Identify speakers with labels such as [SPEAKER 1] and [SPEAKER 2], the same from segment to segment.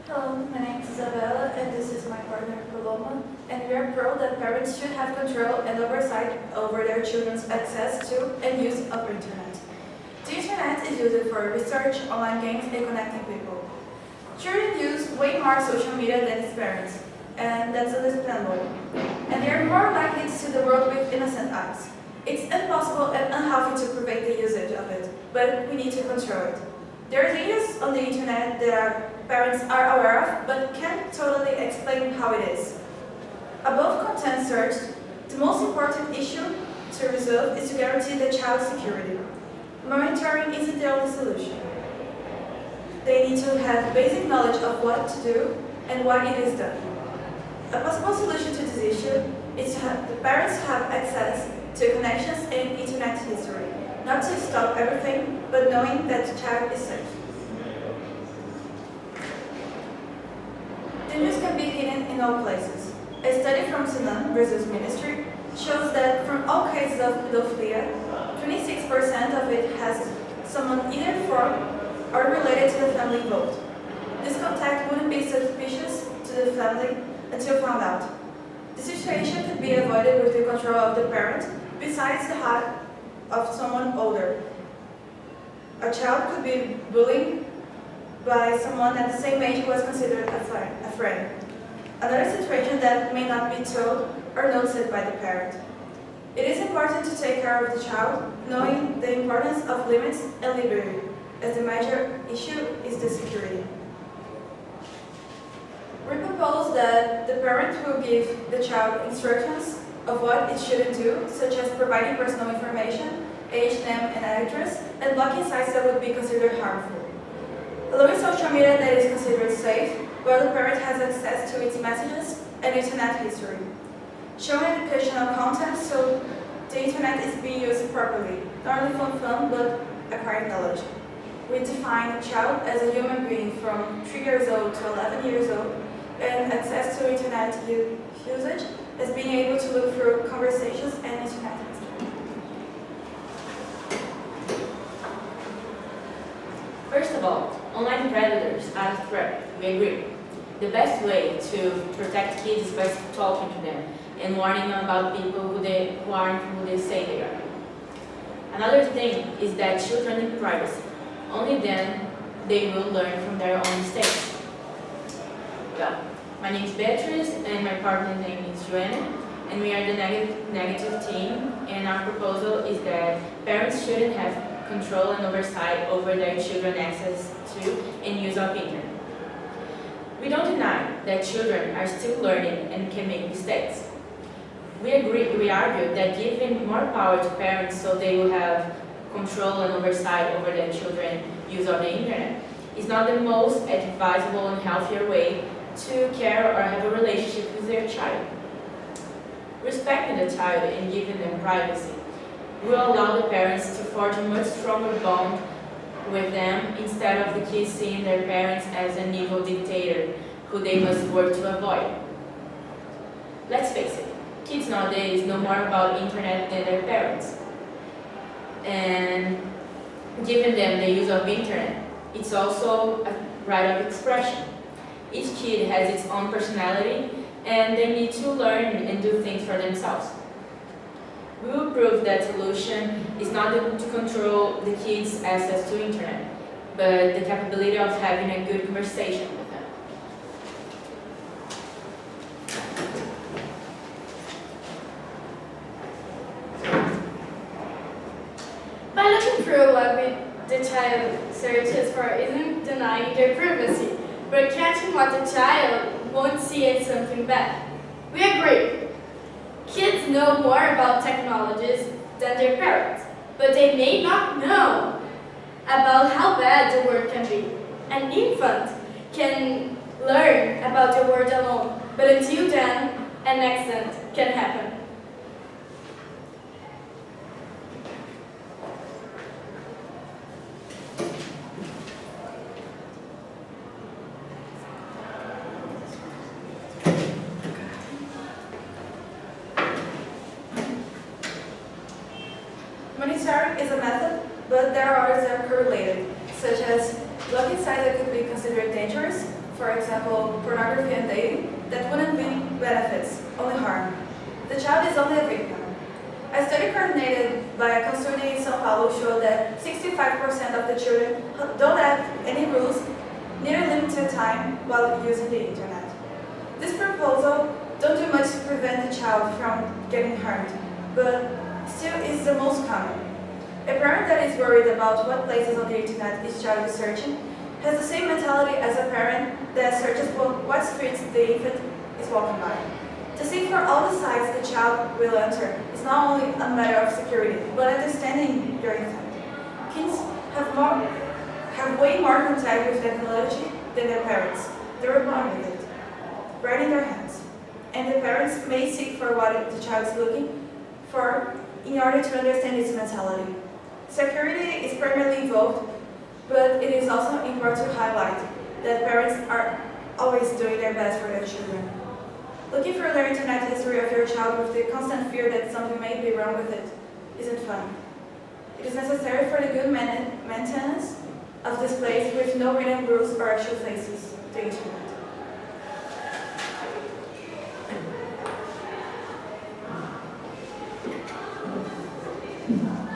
[SPEAKER 1] Hello, my name is Isabella, and this is my partner Paloma, and we are proud that parents should have control and oversight over their children's access to and use of internet. The internet is used for research, online games, and connecting people. Children use way more social media than its parents, and that's understandable. And they are more likely to see the world with innocent eyes. It's impossible and unhealthy to prevent the usage of it, but we need to control it. There are dangers on the internet that our parents are aware of, but can't totally explain how it is. Above content search, the most important issue to resolve is to guarantee the child's security. Monitoring isn't the only solution. They need to have basic knowledge of what to do and why it is done. A possible solution to this issue is to have the parents have access to connections and internet history, not to stop everything, but knowing that the child is safe. Dangers can be hidden in all places. A study from Sunan, Brazil's ministry, shows that from all cases of pedophilia, 26% of it has someone either from or related to the family involved. This contact wouldn't be suspicious to the family until found out. The situation could be avoided with the control of the parent, besides the help of someone older. A child could be bullied by someone at the same age who was considered a friend. Another situation that may not be told or noticed by the parent. It is important to take care of the child, knowing the importance of limits and liberty, as the major issue is the security. We propose that the parent will give the child instructions of what it shouldn't do, such as providing personal information, age, name, and address, and blocking sites that would be considered harmful. Allowing social media that is considered safe, while the parent has access to its messages and internet history. Showing educational content so the internet is being used properly, not only for fun, but acquiring knowledge. We define a child as a human being from 3 years old to 11 years old, and access to internet usage as being able to look through conversations and internet history.
[SPEAKER 2] First of all, online predators are a threat. We agree. The best way to protect kids is by talking to them and warning them about people who aren't who they say they are. Another thing is that children need privacy. Only then they will learn from their own mistakes. Well, my name is Beatrice and my partner's name is Joanna, and we are the negative team, and our proposal is that parents shouldn't have control and oversight over their children's access to and use of internet. We don't deny that children are still learning and can make mistakes. We argue that giving more power to parents so they will have control and oversight over their children's use of the internet is not the most advisable and healthier way to care or have a relationship with their child. Respecting the child and giving them privacy will allow the parents to forge a much stronger bond with them instead of the kids seeing their parents as an evil dictator who they must work to avoid. Let's face it, kids nowadays know more about internet than their parents. And giving them the use of internet, it's also a right of expression. Each kid has its own personality and they need to learn and do things for themselves. We will prove that solution is not to control the kids' access to internet, but the capability of having a good conversation with them.
[SPEAKER 3] By looking through what the child searches for isn't denying their privacy, but catching what the child won't see as something bad. We agree. Kids know more about technologies than their parents, but they may not know about how bad the world can be. An infant can learn about the world alone, but until then, an accident can happen.
[SPEAKER 1] Monitoring is a method, but there are others that are correlated, such as blocking sites that could be considered dangerous. For for example, pornography and dating, that wouldn't be benefits, only harm. The child is only a victim. A study coordinated by a consulting in São Paulo showed that 65% of the children don't have any rules, neither limited time while using the internet. This proposal don't do much to prevent the child from getting harmed, but still is the most common. A parent that is worried about what places on the internet his child is searching has the same mentality as a parent that searches what streets the infant is walking by. To see for all the sites the child will enter is not only a matter of security, but understanding your infant. Kids have way more contact with technology than their parents. They were born with it, right in their hands. And the parents may seek for what the child is looking for in order to understand its mentality. Security is primarily involved, but it is also important to highlight that parents are always doing their best for their children. Looking through their internet history of your child with the constant fear that something may be wrong with it isn't fun. It is necessary for the good maintenance of this place with no written rules or actual faces, the internet.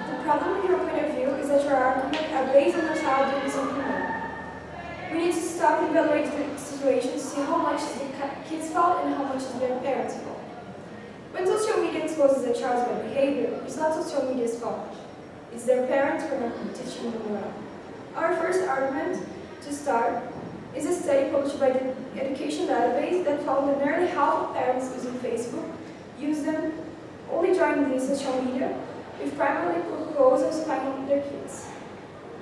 [SPEAKER 4] The problem in your point of view is that your arguments are based on the child doing something wrong. We need to stop and evaluate the situation to see how much is the kid's fault and how much is their parents' fault. When social media exposes a child's bad behavior, it's not social media's fault. It's their parents for not teaching them well. Our first argument to start is a study published by the Education Database that found that nearly half of parents using Facebook use them only during the social media, with primarily proposals spying on their kids.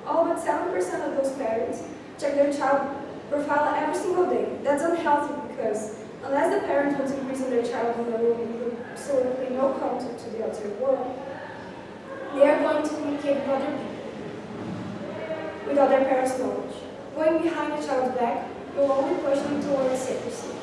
[SPEAKER 4] All but 7% of those parents check their child profile every single day. That's unhealthy because unless the parents want to imprison their child in a room with absolutely no contact to the outside world, they are going to communicate with other people without their parents' knowledge. Going behind the child's back will only push them towards secrecy.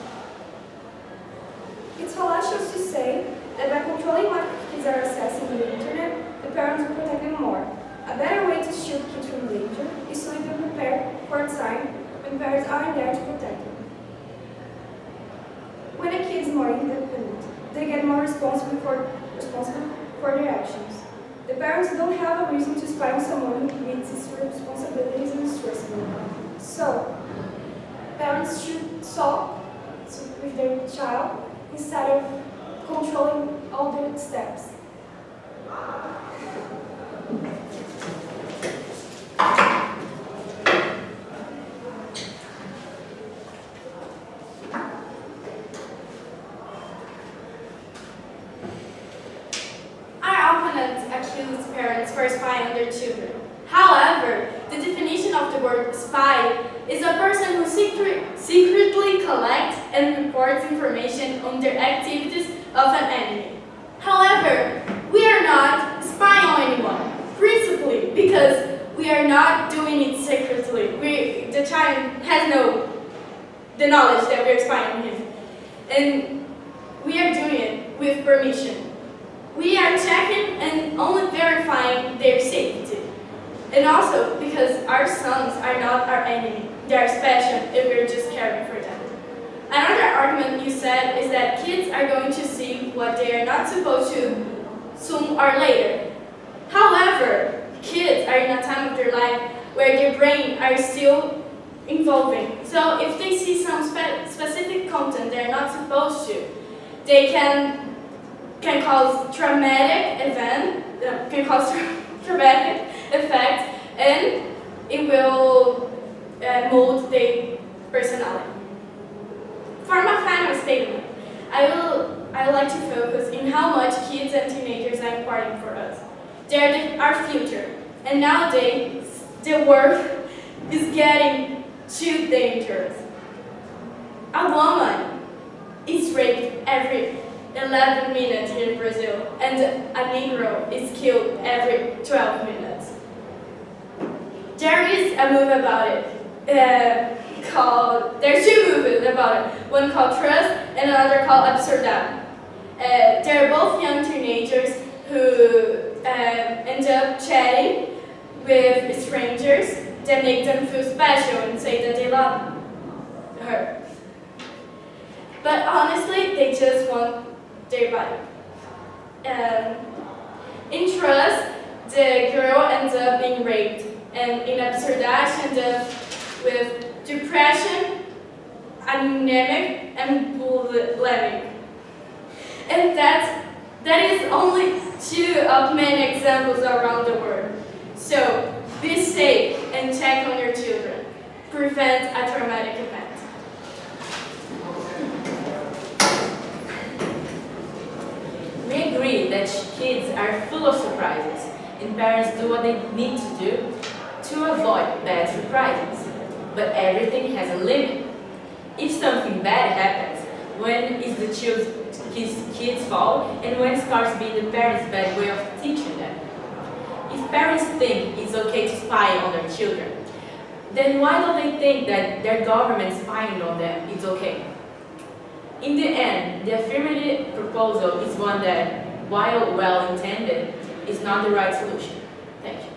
[SPEAKER 4] It's fallacious to say that by controlling what kids are accessing on the internet, the parents will protect them more. A better way to shield kids from danger is to leave them prepared for a time when parents aren't there to protect them. When a kid is more independent, they get more responsible for their actions. The parents don't have a reason to spy on someone who meets his responsibilities and is stressful. So, parents should talk with their child instead of controlling all their steps.
[SPEAKER 3] Our opponents accuse parents for spying on their children. However, the definition of the word spy is a person who secretly collects and reports information on the activities of an enemy. However, we are not spying on anyone, principally because we are not doing it secretly. The child has the knowledge that we are spying on him. And we are doing it with permission. We are checking and only verifying their safety. And also because our sons are not our enemy. They are special and we're just caring for them. Another argument you said is that kids are going to see what they are not supposed to soon or later. However, kids are in a time of their life where their brain are still evolving. So if they see some specific content they're not supposed to, they can cause traumatic effect, and it will mold their personality. For my final statement, I would like to focus in how much kids and teenagers are important for us. They are our future, and nowadays the world is getting too dangerous. A woman is raped every 11 minutes here in Brazil, and a Negro is killed every 12 minutes. There is a movie about it there's two movies about it, one called Trust and another called Amsterdam. They're both young teenagers who end up chatting with strangers that make them feel special and say that they love them. her. But honestly, they just want their body. In Trust, the girl ends up being raped, and in Absurda, she ends up with depression, anemic, and bulimic. And that is only 2 of many examples around the world. So be safe and check on your children. Prevent a traumatic event.
[SPEAKER 2] We agree that kids are full of surprises, and parents do what they need to do to avoid bad surprises. But everything has a limit. If something bad happens, when is the kid's fault, and when starts being the parents' bad way of teaching them? If parents think it's okay to spy on their children, then why don't they think that their government spying on them is okay? In the end, the affirmative proposal is one that, while well-intended, is not the right solution. Thank you.